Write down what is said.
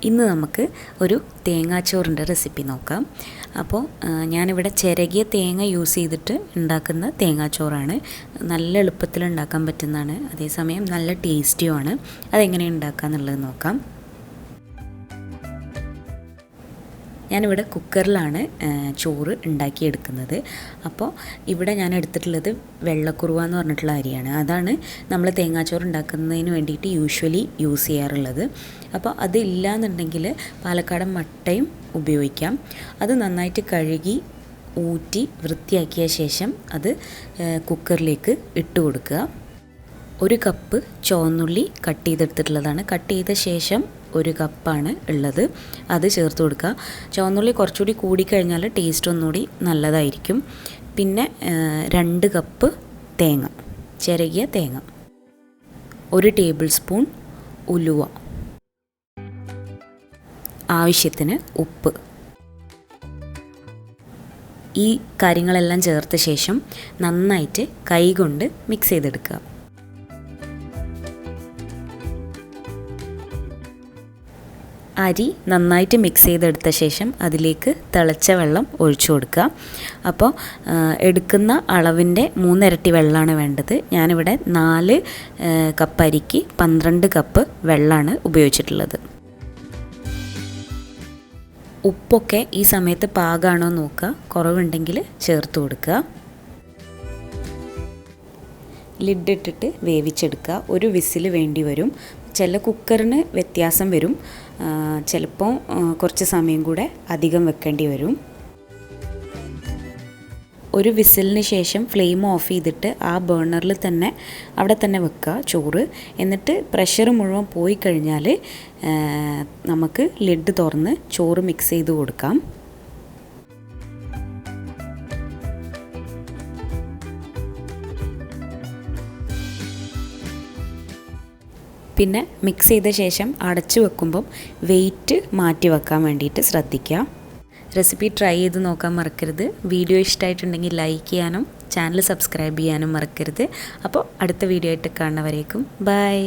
ഇന്ന് നമുക്ക് ഒരു തേങ്ങാച്ചോറിൻ്റെ റെസിപ്പി നോക്കാം. അപ്പോൾ ഞാനിവിടെ ചിരകിയ തേങ്ങ യൂസ് ചെയ്തിട്ട് ഉണ്ടാക്കുന്ന തേങ്ങാച്ചോറാണ്. നല്ല എളുപ്പത്തിൽ ഉണ്ടാക്കാൻ പറ്റുന്നതാണ്, അതേസമയം നല്ല ടേസ്റ്റിയുമാണ്. അതെങ്ങനെ ഉണ്ടാക്കുക എന്നുള്ളത് നോക്കാം. ഞാനിവിടെ കുക്കറിലാണ് ചോറ് ഉണ്ടാക്കിയെടുക്കുന്നത്. അപ്പോൾ ഇവിടെ ഞാൻ എടുത്തിട്ടുള്ളത് വെള്ളക്കുറുവ എന്ന് പറഞ്ഞിട്ടുള്ള അരിയാണ്. അതാണ് നമ്മൾ തേങ്ങാച്ചോറ് ഉണ്ടാക്കുന്നതിന് വേണ്ടിയിട്ട് യൂഷ്വലി യൂസ് ചെയ്യാറുള്ളത്. അപ്പോൾ അതില്ല എന്നുണ്ടെങ്കിൽ പാലക്കാടൻ മട്ടയും ഉപയോഗിക്കാം. അത് നന്നായിട്ട് കഴുകി ഊറ്റി വൃത്തിയാക്കിയ ശേഷം അത് കുക്കറിലേക്ക് ഇട്ട് കൊടുക്കുക. 1 കപ്പ് ചുവന്നുള്ളി കട്ട് ചെയ്തെടുത്തിട്ടുള്ളതാണ്. കട്ട് ചെയ്ത ശേഷം 1 കപ്പാണ് ഉള്ളത്, അത് ചേർത്ത് കൊടുക്കുക. ചുവന്നുള്ളി കുറച്ചുകൂടി കൂടിക്കഴിഞ്ഞാൽ ടേസ്റ്റ് ഒന്നുകൂടി നല്ലതായിരിക്കും. പിന്നെ 2 കപ്പ് തേങ്ങ, ചിരകിയ തേങ്ങ, 1 ടേബിൾ സ്പൂൺ ഉലുവ, ആവശ്യത്തിന് ഉപ്പ്. ഈ കാര്യങ്ങളെല്ലാം ചേർത്ത ശേഷം നന്നായിട്ട് കൈകൊണ്ട് മിക്സ് ചെയ്തെടുക്കുക. അരി നന്നായിട്ട് മിക്സ് ചെയ്തെടുത്ത ശേഷം അതിലേക്ക് തിളച്ച വെള്ളം ഒഴിച്ചു കൊടുക്കുക. അപ്പോൾ എടുക്കുന്ന അളവിൻ്റെ 3 ഇരട്ടി വെള്ളമാണ് വേണ്ടത്. ഞാനിവിടെ 4 കപ്പ് അരിക്ക് 12 കപ്പ് വെള്ളമാണ് ഉപയോഗിച്ചിട്ടുള്ളത്. ഉപ്പൊക്കെ ഈ സമയത്ത് പാകമാണോ നോക്കുക, കുറവുണ്ടെങ്കിൽ ചേർത്ത് കൊടുക്കുക. ലിഡിട്ടിട്ട് വേവിച്ചെടുക്കുക. 1 വിസിൽ വേണ്ടി വരും. ചില കുക്കറിന് വ്യത്യാസം വരും, ചിലപ്പോൾ കുറച്ച് സമയം കൂടെ അധികം വെക്കേണ്ടി വരും. 1 വിസിലിന് ശേഷം ഫ്ലെയിം ഓഫ് ചെയ്തിട്ട് ആ ബേർണറിൽ തന്നെ അവിടെ തന്നെ വെക്കുക ചോറ്. എന്നിട്ട് പ്രഷർ മുഴുവൻ പോയി കഴിഞ്ഞാൽ നമുക്ക് ലിഡ് തുറന്ന് ചോറ് മിക്സ് ചെയ്ത് കൊടുക്കാം. പിന്നെ മിക്സ് ചെയ്ത ശേഷം അടച്ചു വെക്കുമ്പം വെയിറ്റ് മാറ്റി വെക്കാൻ വേണ്ടിയിട്ട് ശ്രദ്ധിക്കുക. റെസിപ്പി ട്രൈ ചെയ്ത് നോക്കാൻ മറക്കരുത്. വീഡിയോ ഇഷ്ടമായിട്ടുണ്ടെങ്കിൽ ലൈക്ക് ചെയ്യാനും ചാനൽ സബ്സ്ക്രൈബ് ചെയ്യാനും മറക്കരുത്. അപ്പോൾ അടുത്ത വീഡിയോ ആയിട്ട് കാണുന്നവരേക്കും ബൈ.